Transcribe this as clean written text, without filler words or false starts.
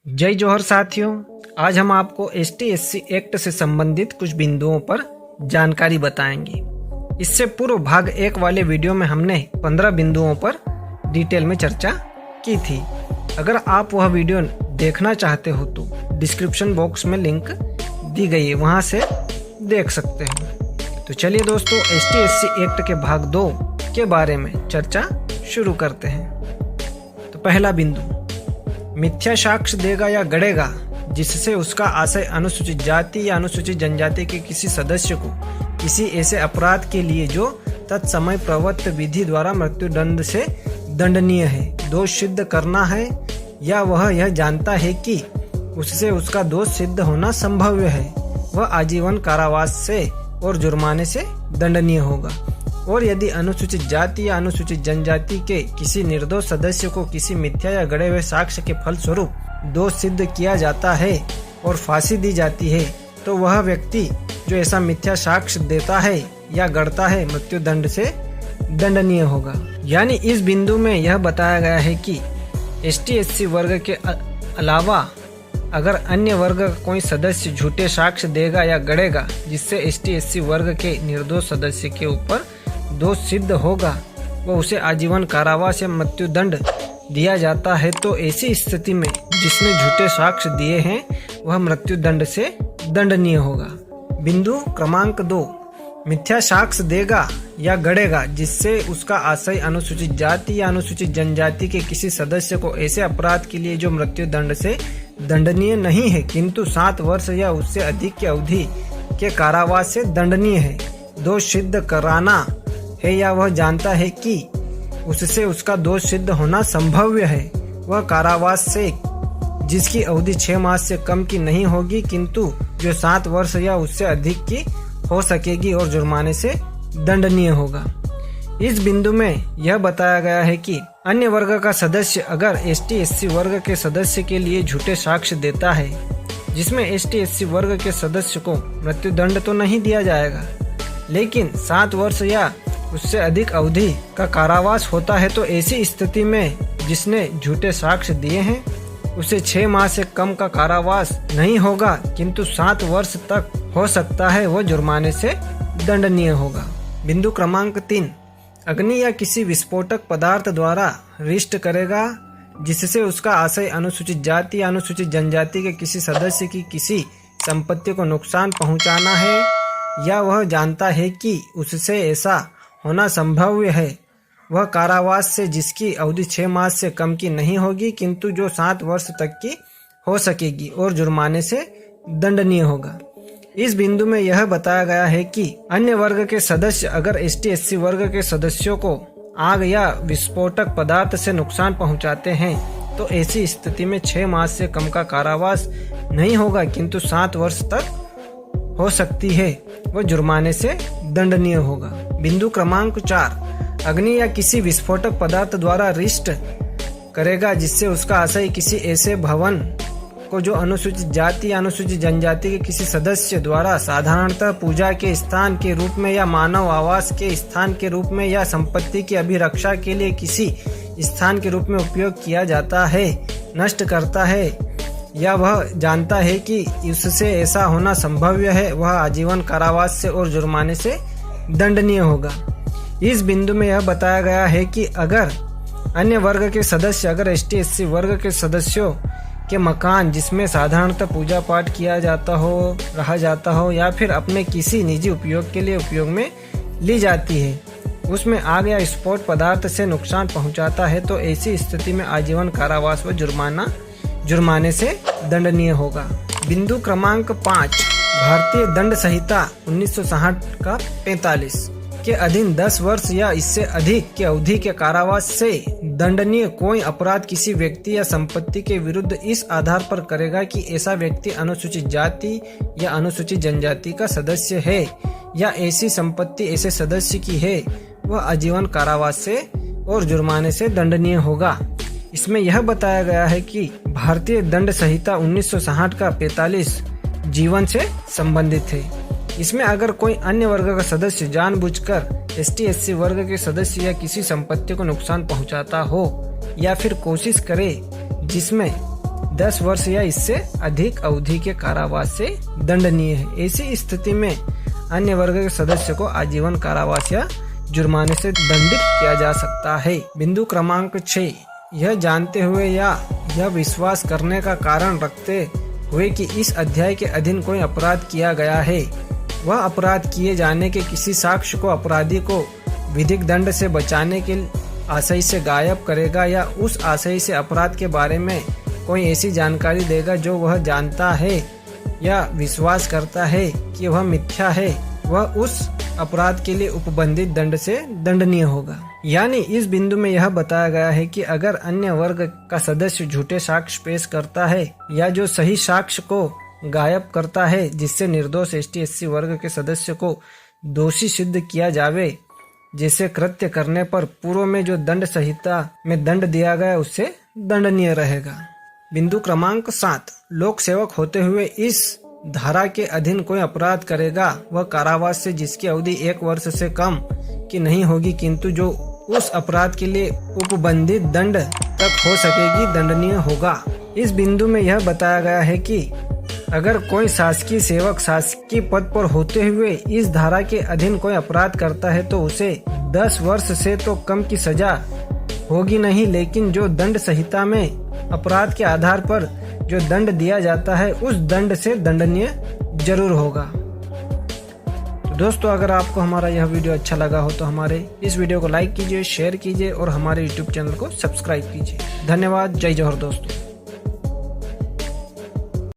जय जौहर साथियों, आज हम आपको ST/SC एक्ट से संबंधित कुछ बिंदुओं पर जानकारी बताएंगे। इससे पूर्व भाग 1 वाले वीडियो में हमने 15 बिंदुओं पर डिटेल में चर्चा की थी। अगर आप वह वीडियो देखना चाहते हो तो डिस्क्रिप्शन बॉक्स में लिंक दी गई है, वहां से देख सकते हो। तो चलिए दोस्तों, ST/SC एक्ट के भाग 2 के बारे में चर्चा शुरू करते हैं। तो पहला बिंदु, मिथ्या साक्ष्य देगा या गढ़ेगा जिससे उसका आशय अनुसूचित जाति या अनुसूचित जनजाति के किसी सदस्य को किसी ऐसे अपराध के लिए जो तत्समय प्रवृत्त विधि द्वारा मृत्युदंड से दंडनीय है, दोष सिद्ध करना है, या वह यह जानता है कि उससे उसका दोष सिद्ध होना संभव है, वह आजीवन कारावास से और जुर्माने से दंडनीय होगा। और यदि अनुसूचित जाति या अनुसूचित जनजाति के किसी निर्दोष सदस्य को किसी मिथ्या या गढ़े हुए साक्ष्य के फलस्वरूप दोष सिद्ध किया जाता है और फांसी दी जाती है, तो वह व्यक्ति जो ऐसा मिथ्या साक्ष्य देता है या गढ़ता है मृत्युदंड से दंडनीय होगा। यानी इस बिंदु में यह बताया गया है कि ST/SC वर्ग के अलावा अगर अन्य वर्ग का कोई सदस्य झूठे साक्ष्य देगा या गढ़ेगा जिससे ST/SC वर्ग के निर्दोष सदस्य के ऊपर दोष सिद्ध होगा, वो उसे आजीवन कारावास या मृत्युदंड दिया जाता है। तो ऐसी स्थिति में जिसने झूठे साक्ष्य दिए हैं वह मृत्युदंड से दंडनीय होगा। बिंदु क्रमांक 2, मिथ्या साक्ष्य देगा या गढ़ेगा जिससे उसका आशय अनुसूचित जाति या अनुसूचित जनजाति के किसी सदस्य को ऐसे अपराध के लिए जो मृत्युदंड से दंडनीय नहीं है किंतु 7 वर्ष या उससे अधिक की अवधि के कारावास से दंडनीय है, दोष सिद्ध कराना है, या वह जानता है कि उससे उसका दोष सिद्ध होना संभव है, वह कारावास से जिसकी अवधि 6 मास से कम की नहीं होगी किंतु जो 7 वर्ष या उससे अधिक की हो सकेगी और जुर्माने से दंडनीय होगा। इस बिंदु में यह बताया गया है कि अन्य वर्ग का सदस्य अगर ST/SC वर्ग के सदस्य के लिए झूठे साक्ष्य देता है जिसमें ST/SC वर्ग के सदस्य को मृत्युदंड तो नहीं दिया जाएगा लेकिन 7 वर्ष या उससे अधिक अवधि का कारावास होता है, तो ऐसी स्थिति में जिसने झूठे साक्ष्य दिए हैं उसे 6 माह से कम का कारावास नहीं होगा किंतु 7 वर्ष तक हो सकता है, वह जुर्माने से दंडनीय होगा। बिंदु क्रमांक 3, अग्नि या किसी विस्फोटक पदार्थ द्वारा रिष्ट करेगा जिससे उसका आशय अनुसूचित जाति या अनुसूचित जनजाति के किसी सदस्य की किसी संपत्ति को नुकसान पहुंचाना है, या वह जानता है कि उससे ऐसा होना संभव है, वह कारावास से जिसकी अवधि 6 मास से कम की नहीं होगी किंतु जो 7 वर्ष तक की हो सकेगी और जुर्माने से दंडनीय होगा। इस बिंदु में यह बताया गया है कि अन्य वर्ग के सदस्य अगर ST/SC वर्ग के सदस्यों को आग या विस्फोटक पदार्थ से नुकसान पहुंचाते हैं तो ऐसी स्थिति में 6 मास से कम का कारावास नहीं होगा किंतु 7 वर्ष तक हो सकती है, वह जुर्माने से दंडनीय होगा। बिंदु क्रमांक 4, अग्नि या किसी विस्फोटक पदार्थ द्वारा रिष्ट करेगा जिससे उसका आशय किसी ऐसे भवन को जो अनुसूचित जाति या अनुसूचित जनजाति के किसी सदस्य द्वारा साधारणतः पूजा के स्थान के रूप में या मानव आवास के स्थान के रूप में या संपत्ति की अभिरक्षा के लिए किसी स्थान के रूप में उपयोग किया जाता है, नष्ट करता है, या वह जानता है कि उससे ऐसा होना संभव है, वह आजीवन कारावास से और जुर्माने से दंडनीय होगा। इस बिंदु में यह बताया गया है कि अगर अन्य वर्ग के सदस्य अगर ST/SC वर्ग के सदस्यों के मकान जिसमें साधारणतः पूजा पाठ किया जाता हो, रहा जाता हो, या फिर अपने किसी निजी उपयोग के लिए उपयोग में ली जाती है, उसमें आग या स्फोट पदार्थ से नुकसान पहुंचाता है, तो ऐसी स्थिति में आजीवन कारावास व जुर्माने से दंडनीय होगा। बिंदु क्रमांक 5, भारतीय दंड संहिता 1960 का 45 के अधीन 10 वर्ष या इससे अधिक की अवधि के कारावास से दंडनीय कोई अपराध किसी व्यक्ति या संपत्ति के विरुद्ध इस आधार पर करेगा कि ऐसा व्यक्ति अनुसूचित जाति या अनुसूचित जनजाति का सदस्य है या ऐसी संपत्ति ऐसे सदस्य की है, वह आजीवन कारावास से और जुर्माने से दंडनीय होगा। इसमें यह बताया गया है कि भारतीय दंड संहिता 1960 का 45 जीवन से संबंधित है। इसमें अगर कोई अन्य वर्ग का सदस्य जानबूझकर ST/SC वर्ग के सदस्य या किसी संपत्ति को नुकसान पहुंचाता हो या फिर कोशिश करे जिसमें 10 वर्ष या इससे अधिक अवधि के कारावास से दंडनीय है। ऐसी स्थिति में अन्य वर्ग के सदस्य को आजीवन कारावास या जुर्माने से दंडित किया जा सकता है। बिंदु क्रमांक 6, यह जानते हुए या यह विश्वास करने का कारण रखते हुए कि इस अध्याय के अधीन कोई अपराध किया गया है, वह अपराध किए जाने के किसी साक्ष्य को अपराधी को विधिक दंड से बचाने के आशय से गायब करेगा या उस आशय से अपराध के बारे में कोई ऐसी जानकारी देगा जो वह जानता है या विश्वास करता है कि वह मिथ्या है, वह उस अपराध के लिए उपबंधित दंड से दंडनीय होगा। यानी इस बिंदु में यह बताया गया है कि अगर अन्य वर्ग का सदस्य झूठे साक्ष्य पेश करता है या जो सही साक्ष्य को गायब करता है जिससे निर्दोष ST/SC वर्ग के सदस्य को दोषी सिद्ध किया जावे, जैसे कृत्य करने पर पूर्व में जो दंड संहिता में दंड दिया गया उससे दंडनीय रहेगा। बिंदु क्रमांक 7, लोक सेवक होते हुए इस धारा के अधीन कोई अपराध करेगा, वह कारावास से जिसकी अवधि 1 वर्ष से कम की नहीं होगी किंतु जो उस अपराध के लिए उपबंधित दंड तक हो सकेगी दंडनीय होगा। इस बिंदु में यह बताया गया है कि अगर कोई शासकीय सेवक शासकीय पद पर होते हुए इस धारा के अधीन कोई अपराध करता है तो उसे 10 वर्ष से तो कम की सजा होगी नहीं, लेकिन जो दंड संहिता में अपराध के आधार पर जो दंड दिया जाता है उस दंड से दंडनीय जरूर होगा। तो दोस्तों, अगर आपको हमारा यह वीडियो अच्छा लगा हो तो हमारे इस वीडियो को लाइक कीजिए, शेयर कीजिए और हमारे YouTube चैनल को सब्सक्राइब कीजिए। धन्यवाद। जय जौहर दोस्तों।